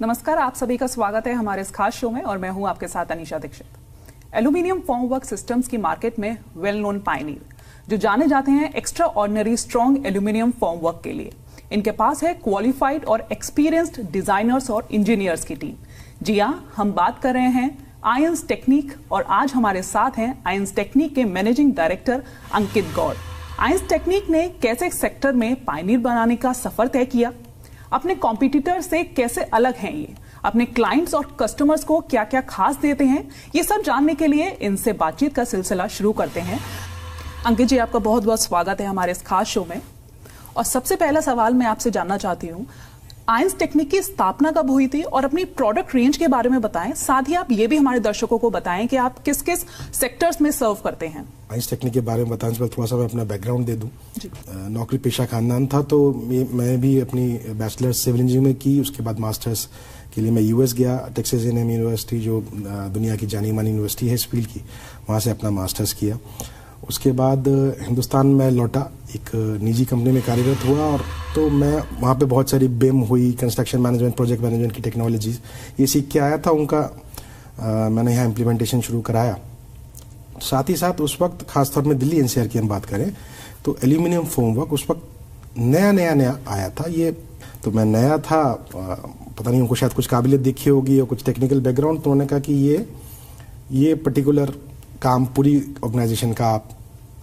नमस्कार, आप सभी का स्वागत है हमारे इस खास शो में और मैं हूं आपके साथ Anisha Dixit. Aluminium formwork systems की मार्केट में वेल नोन पायनियर जो जाने जाते हैं extraordinary strong aluminium formwork के लिए। इनके पास है क्वालिफाइड और एक्सपीरियंस्ड डिजाइनर्स और इंजीनियर्स की टीम। जी हाँ, हम बात कर रहे हैं आयंस टेक्निक और आज हमारे साथ हैं आयंस टेक्निक के मैनेजिंग डायरेक्टर अंकित गौड़। आयंस टेक्निक ने कैसे सेक्टर में पायनियर बनाने का सफर तय किया, अपने कॉम्पिटिटर से कैसे अलग हैं ये, अपने क्लाइंट्स और कस्टमर्स को क्या क्या खास देते हैं, ये सब जानने के लिए इनसे बातचीत का सिलसिला शुरू करते हैं। अंकित जी, आपका बहुत बहुत स्वागत है हमारे इस खास शो में। और सबसे पहला सवाल मैं आपसे जानना चाहती हूँ, आयंस टेक्निक की स्थापना कब हुई थी और अपनी प्रोडक्ट रेंज के बारे में बताएं। साथ ही आप ये भी हमारे दर्शकों को बताएं कि आप किस किस सेक्टर्स में सर्व करते हैं। आयंस टेक्निक के बारे में बताने से पहले थोड़ा सा मैं अपना बैकग्राउंड दे दूं। नौकरी पेशा खानदान था, तो मैं भी अपनी बैचलर्स सिविल इंजीनियरिंग की, उसके बाद मास्टर्स के लिए मैं यूएस गया। टेक्सास A&M यूनिवर्सिटी जो दुनिया की जानी मानी यूनिवर्सिटी है इस फील्ड की, वहाँ से अपना मास्टर्स किया। उसके बाद हिंदुस्तान में लौटा, एक निजी कंपनी में कार्यरत हुआ और तो मैं वहाँ पे बहुत सारी BIM हुई, कंस्ट्रक्शन मैनेजमेंट, प्रोजेक्ट मैनेजमेंट की टेक्नोलॉजीज ये सीख के आया था। उनका मैंने यहाँ इम्प्लीमेंटेशन शुरू कराया। साथ ही साथ उस वक्त खासतौर में दिल्ली NCR की हम बात करें तो एल्यूमिनियम फॉर्मवर्क उस वक्त नया आया था। ये तो मैं नया था, पता नहीं उनको शायद कुछ काबिलियत देखी होगी और कुछ टेक्निकल बैकग्राउंड, तो उन्होंने कहा कि ये पर्टिकुलर काम पूरी ऑर्गेनाइजेशन का आप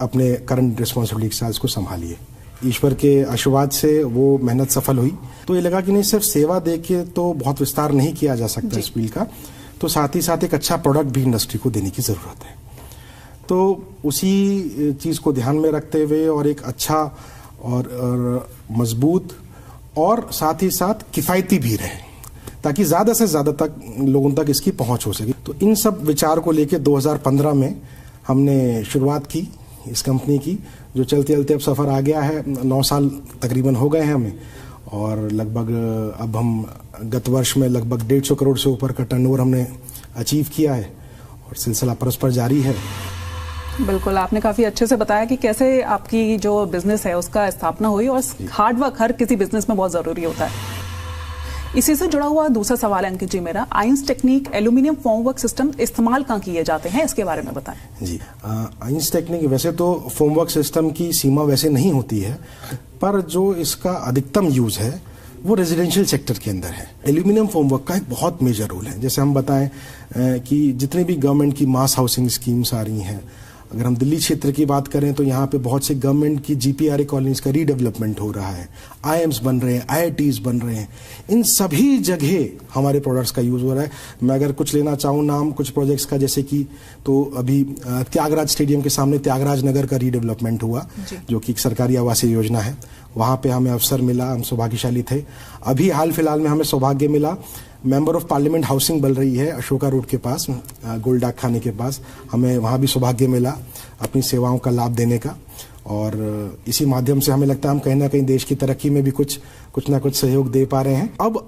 अपने करंट रिस्पॉन्सिबिलिटी के साथ इसको संभालिए। ईश्वर के आशीर्वाद से वो मेहनत सफल हुई। तो ये लगा कि नहीं, सिर्फ सेवा दे के तो बहुत विस्तार नहीं किया जा सकता इस फील्ड का, तो साथ ही साथ एक अच्छा प्रोडक्ट भी इंडस्ट्री को देने की जरूरत है। तो उसी चीज को ध्यान में रखते हुए और एक अच्छा और मजबूत और साथ ही साथ किफायती भी रहे, ताकि ज्यादा से ज्यादा तक लोगों तक इसकी पहुंच हो सके। तो इन सब विचार को लेकर 2015 में हमने शुरुआत की इस कंपनी की, जो चलते चलते अब सफर आ गया है। 9 साल तकरीबन हो गए हैं हमें, और लगभग अब हम गत वर्ष में लगभग 150 करोड़ से ऊपर का टर्नओवर हमने अचीव किया है और सिलसिला परस्पर जारी है। बिल्कुल, आपने काफी अच्छे से बताया कि कैसे आपकी जो बिजनेस है उसका स्थापना हुई, और हार्डवर्क हर किसी बिजनेस में बहुत जरूरी होता है। इसी से जुड़ा हुआ दूसरा सवाल है अंकित जी मेरा, ions technique aluminium formwork system इस्तेमाल कहाँ किए जाते हैं, इसके बारे में बताएं। जी, आयंस टेक्निक वैसे तो फॉर्मवर्क सिस्टम की सीमा वैसे नहीं होती है, पर जो इसका अधिकतम यूज है वो रेजिडेंशियल सेक्टर के अंदर है। एल्यूमिनियम फॉर्मवर्क का एक बहुत मेजर रोल है। जैसे हम बताएं कि जितनी भी गवर्नमेंट की मास हाउसिंग स्कीम्स आ रही हैं, अगर हम दिल्ली क्षेत्र की बात करें तो यहाँ पे बहुत से गवर्नमेंट की GPRA कॉलोनीज का रीडेवलपमेंट हो रहा है, IIMs बन रहे हैं, IITs बन रहे हैं। इन सभी जगह हमारे प्रोडक्ट्स का यूज हो रहा है। मैं अगर कुछ लेना चाहूँ नाम कुछ प्रोजेक्ट्स का, जैसे कि तो अभी त्यागराज स्टेडियम के सामने त्यागराज नगर का रीडेवलपमेंट हुआ, जो कि एक सरकारी आवासीय योजना है। वहाँ पे हमें अवसर मिला, हम सौभाग्यशाली थे। अभी हाल फिलहाल में हमें सौभाग्य मिला, मेंबर ऑफ पार्लियामेंट हाउसिंग बन रही है अशोका रोड के पास, गोलडाक खाने के पास। हमें वहाँ भी सौभाग्य मिला अपनी सेवाओं का लाभ देने का, और इसी माध्यम से हमें लगता है हम कहीं ना कहीं देश की तरक्की में भी कुछ ना कुछ सहयोग दे पा रहे हैं। अब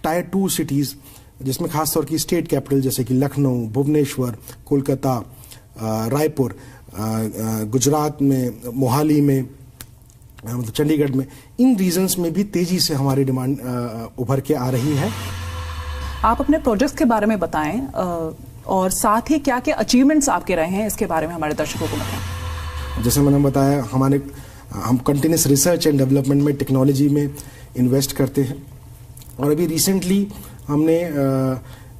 टायर 2 सिटीज, जिसमें खासतौर की स्टेट कैपिटल जैसे कि लखनऊ, भुवनेश्वर, कोलकाता, रायपुर, गुजरात में मोहाली में, मतलब चंडीगढ़ में, इन रीजन्स में भी तेजी से हमारी डिमांड उभर के आ रही है। आप अपने प्रोजेक्ट्स के बारे में बताएं और साथ ही क्या क्या अचीवमेंट्स आपके रहे हैं, इसके बारे में हमारे दर्शकों को बताएं। जैसे मैंने बताया, हम कंटिन्यूस रिसर्च एंड डेवलपमेंट में, टेक्नोलॉजी में इन्वेस्ट करते हैं, और अभी रिसेंटली हमने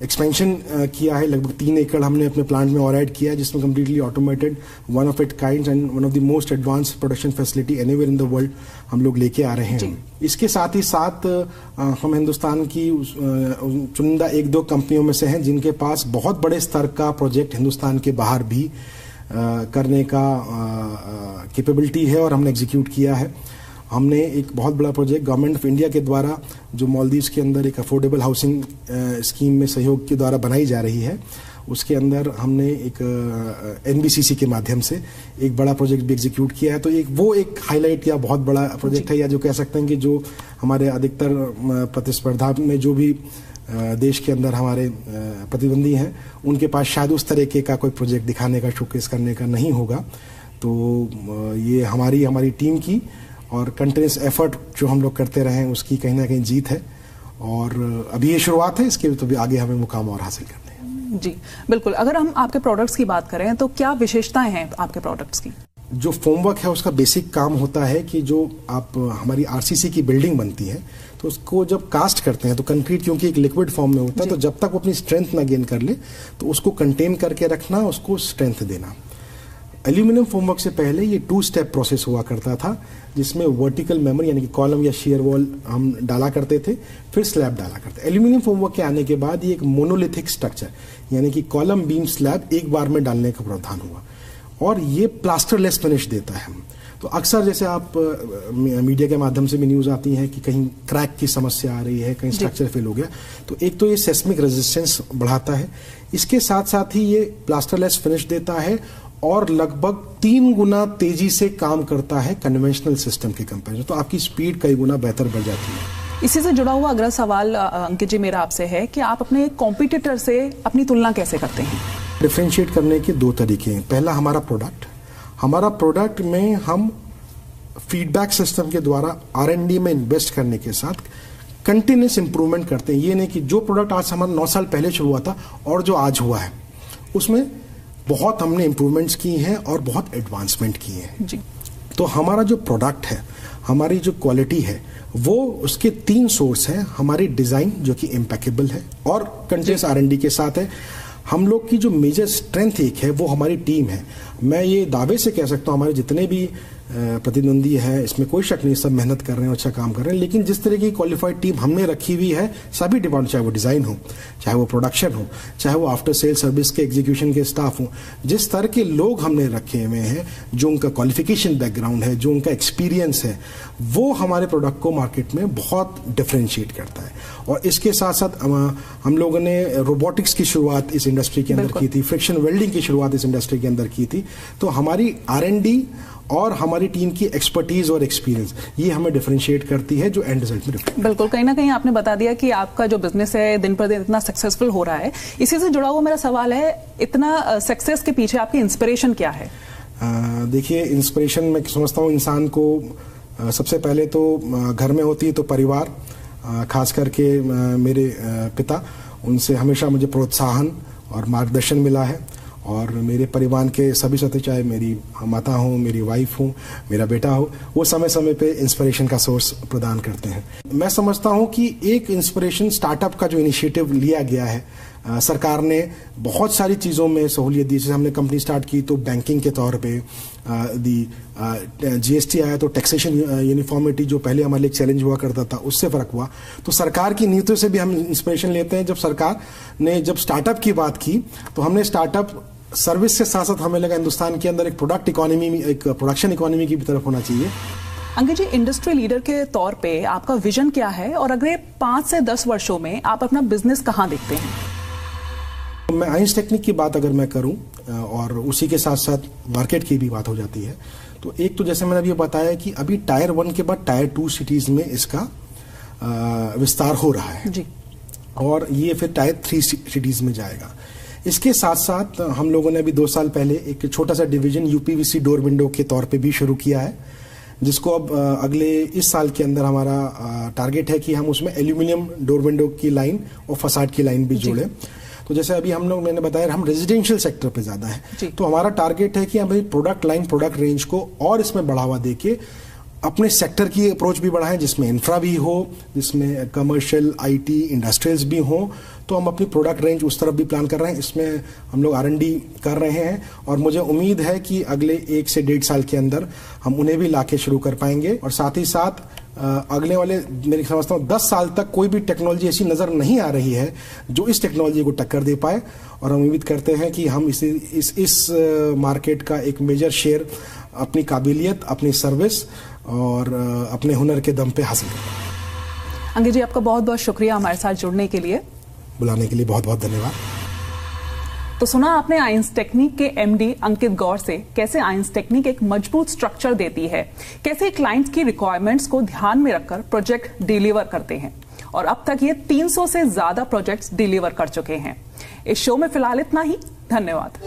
एक्सपेंशन किया है। लगभग 3 एकड़ हमने अपने प्लांट में और ऐड किया है, जिसमें completely automated, one of it kind and one of the most advance production facility anywhere in the world हम लोग लेके आ रहे हैं। इसके साथ ही साथ हम हिंदुस्तान की चुनिंदा 1-2 कंपनियों में से हैं जिनके पास बहुत बड़े स्तर का प्रोजेक्ट हिंदुस्तान के बाहर भी करने का कैपेबिलिटी है, और हमने एग्जीक्यूट किया है। हमने एक बहुत बड़ा प्रोजेक्ट गवर्नमेंट ऑफ इंडिया के द्वारा, जो मालदीव्स के अंदर एक अफोर्डेबल हाउसिंग स्कीम में सहयोग के द्वारा बनाई जा रही है, उसके अंदर हमने एक NBCC के माध्यम से एक बड़ा प्रोजेक्ट भी एग्जीक्यूट किया है। तो वो एक हाईलाइट या बहुत बड़ा प्रोजेक्ट है, या जो कह सकते हैं कि जो हमारे अधिकतर प्रतिस्पर्धा में जो भी देश के अंदर हमारे प्रतिद्वंदी हैं, उनके पास शायद उस तरीके का कोई प्रोजेक्ट दिखाने का, शोकेस करने का नहीं होगा। तो ये हमारी टीम की और कंटिन्यूस एफर्ट जो हम लोग करते रहे हैं उसकी कहीं ना कहीं जीत है। और अभी ये शुरुआत है, इसके तो भी आगे हमें मुकाम और हासिल करने हैं। जी बिल्कुल। अगर हम आपके प्रोडक्ट्स की बात करें तो क्या विशेषताएं हैं आपके प्रोडक्ट्स की? जो फोमवर्क है उसका बेसिक काम होता है कि जो आप हमारी आरसीसी की बिल्डिंग बनती है तो उसको जब कास्ट करते हैं तो कंक्रीट क्योंकि एक लिक्विड फॉर्म में होता है, तो जब तक वो अपनी स्ट्रेंथ ना गेन कर ले तो उसको कंटेन करके रखना, उसको स्ट्रेंथ देना। एल्यूमिनियम फोमवर्क से पहले ये 2 स्टेप प्रोसेस हुआ करता था, जिसमें वर्टिकल मेमोरी यानी कि कॉलम या शेयर वॉल हम डाला करते थे, फिर स्लैब डाला करते। एल्यूमिनियम फोमवर्क के आने के बाद ये एक मोनोलिथिक स्ट्रक्चर यानी कि कॉलम बीम स्लैब एक बार में डालने का प्रावधान हुआ और ये प्लास्टरलेस फिनिश देता है। तो अक्सर जैसे आप मीडिया के माध्यम से भी न्यूज आती है कि कहीं क्रैक की समस्या आ रही है, कहीं स्ट्रक्चर फेल हो गया, तो एक तो ये सेस्मिक रेजिस्टेंस बढ़ाता है, इसके साथ साथ ही ये प्लास्टरलेस फिनिश देता है और लगभग 3 गुना तेजी से काम करता है कन्वेंशनल सिस्टम के कंपैरिजन। तो आपकी स्पीड कई गुना बेहतर बढ़ जाती है। इसी से जुड़ा हुआ अगला सवाल अंकित जी मेरा आपसे है कि आप अपने कॉम्पिटिटर से अपनी तुलना कैसे करते हैं? डिफरेंशिएट करने के 2 तरीके हैं। पहला हमारा प्रोडक्ट में हम फीडबैक सिस्टम के द्वारा R&D में इन्वेस्ट करने के साथ कंटिन्यूस इंप्रूवमेंट करते हैं। ये नहीं कि जो प्रोडक्ट आज हमारा 9 साल पहले शुरू हुआ था और जो आज हुआ है उसमें बहुत हमने इंप्रूवमेंट्स की हैं और बहुत एडवांसमेंट की हैं जी। तो हमारा जो प्रोडक्ट है, हमारी जो क्वालिटी है, वो उसके 3 सोर्स हैं। हमारी डिजाइन जो कि इम्पेकेबल है और कंटिन्यूस R&D के साथ है। हम लोग की जो मेजर स्ट्रेंथ एक है वो हमारी टीम है। मैं ये दावे से कह सकता हूँ हमारे जितने भी प्रतिद्वंदी है, इसमें कोई शक नहीं, सब मेहनत कर रहे हैं, अच्छा काम कर रहे हैं, लेकिन जिस तरह की क्वालिफाइड टीम हमने रखी हुई है सभी डिपार्टमेंट, चाहे वो डिज़ाइन हो, चाहे वो प्रोडक्शन हो, चाहे वो आफ्टर सेल सर्विस के एग्जीक्यूशन के स्टाफ हो, जिस तरह के लोग हमने रखे हुए हैं, जो उनका क्वालिफिकेशन बैकग्राउंड है, जो उनका एक्सपीरियंस है, वो हमारे प्रोडक्ट को मार्केट में बहुत डिफ्रेंशिएट करता है। और इसके साथ साथ हम लोगों ने रोबोटिक्स की शुरुआत इस इंडस्ट्री के अंदर की थी, फ्रिक्शन वेल्डिंग की शुरुआत इस इंडस्ट्री के अंदर की थी। तो हमारी R&D और हमारी टीम की एक्सपर्टीज और एक्सपीरियंस ये हमें डिफरेंशिएट करती है, जो एंड रिजल्ट में डिफरेंट। बिल्कुल, कहीं ना कहीं आपने बता दिया कि आपका जो बिजनेस है दिन पर दिन इतना सक्सेसफुल हो रहा है। इसी से जुड़ा हुआ मेरा सवाल है, इतना सक्सेस के पीछे आपकी इंस्पिरेशन क्या है? देखिए, इंस्पिरेशन मैं समझता हूँ इंसान को सबसे पहले तो घर में होती है तो परिवार, खास करके मेरे पिता, उनसे हमेशा मुझे प्रोत्साहन और मार्गदर्शन मिला है। और मेरे परिवार के सभी सदस्य, चाहे मेरी माता हो, मेरी वाइफ हो, मेरा बेटा हो, वो समय समय पे इंस्पिरेशन का सोर्स प्रदान करते हैं। मैं समझता हूँ कि एक इंस्पिरेशन स्टार्टअप का जो इनिशिएटिव लिया गया है, सरकार ने बहुत सारी चीज़ों में सहूलियत दी। जैसे हमने कंपनी स्टार्ट की तो बैंकिंग के तौर पे GST आया तो टैक्सेशन यूनिफॉर्मिटी जो पहले हमारे लिए चैलेंज हुआ करता था, उससे फर्क हुआ। तो सरकार की नीतियों से भी हम इंस्पिरेशन लेते हैं। जब सरकार ने जब स्टार्टअप की बात की तो हमने स्टार्टअप सर्विस के साथ साथ हमें लगा हिंदुस्तान के अंदर एक प्रोडक्ट इकोनॉमी, एक प्रोडक्शन इकोनॉमी की भी तरफ होना चाहिए। अंकित जी, इंडस्ट्री लीडर के तौर पे आपका विजन क्या है और अगले 5 से 10 वर्षों में आप अपना बिजनेस कहाँ देखते हैं? मैं आइंस टेक्निक की बात अगर मैं करूं और उसी के साथ साथ मार्केट की भी बात हो जाती है, तो एक तो जैसे मैंने अभी बताया कि अभी टायर 1 के बाद टायर 2 सिटीज में इसका विस्तार हो रहा है जी। और ये फिर टायर 3 सिटीज में जाएगा। इसके साथ साथ हम लोगों ने अभी 2 साल पहले एक छोटा सा डिवीजन UPVC डोर विंडो के तौर पे भी शुरू किया है, जिसको अब अगले इस साल के अंदर हमारा टारगेट है कि हम उसमें एल्यूमिनियम डोर विंडो की लाइन और फसाड की लाइन भी जोड़े। तो जैसे अभी हम लोग, मैंने बताया, हम रेजिडेंशियल सेक्टर पे ज्यादा है, तो हमारा टारगेट है कि हम प्रोडक्ट लाइन, प्रोडक्ट रेंज को और इसमें बढ़ावा देके अपने सेक्टर की अप्रोच भी बढ़ाएं, जिसमें इंफ्रा भी हो, जिसमें कमर्शियल, IT, इंडस्ट्रियल्स भी हो। तो हम अपनी प्रोडक्ट रेंज उस तरफ भी प्लान कर रहे हैं। इसमें हम लोग R&D कर रहे हैं और मुझे उम्मीद है कि अगले 1 से 1.5 साल के अंदर हम उन्हें भी लाके शुरू कर पाएंगे। और साथ ही साथ अगले वाले, मेरी समझता हूँ 10 साल तक कोई भी टेक्नोलॉजी ऐसी नजर नहीं आ रही है जो इस टेक्नोलॉजी को टक्कर दे पाए। और हम उम्मीद करते हैं कि हम इस मार्केट का एक मेजर शेयर अपनी काबिलियत, अपनी सर्विस और अपने हुनर के दम पे हासिल करें। अंकित जी, आपका बहुत बहुत शुक्रिया हमारे साथ जुड़ने के लिए, बुलाने के लिए बहुत बहुत धन्यवाद। तो सुना आपने आइंस टेक्निक के MD अंकित गौर से कैसे आइंस टेक्निक एक मजबूत स्ट्रक्चर देती है, कैसे क्लाइंट्स की रिक्वायरमेंट्स को ध्यान में रखकर प्रोजेक्ट डिलीवर करते हैं और अब तक ये 300 से ज्यादा प्रोजेक्ट्स डिलीवर कर चुके हैं। इस शो में फिलहाल इतना ही। धन्यवाद।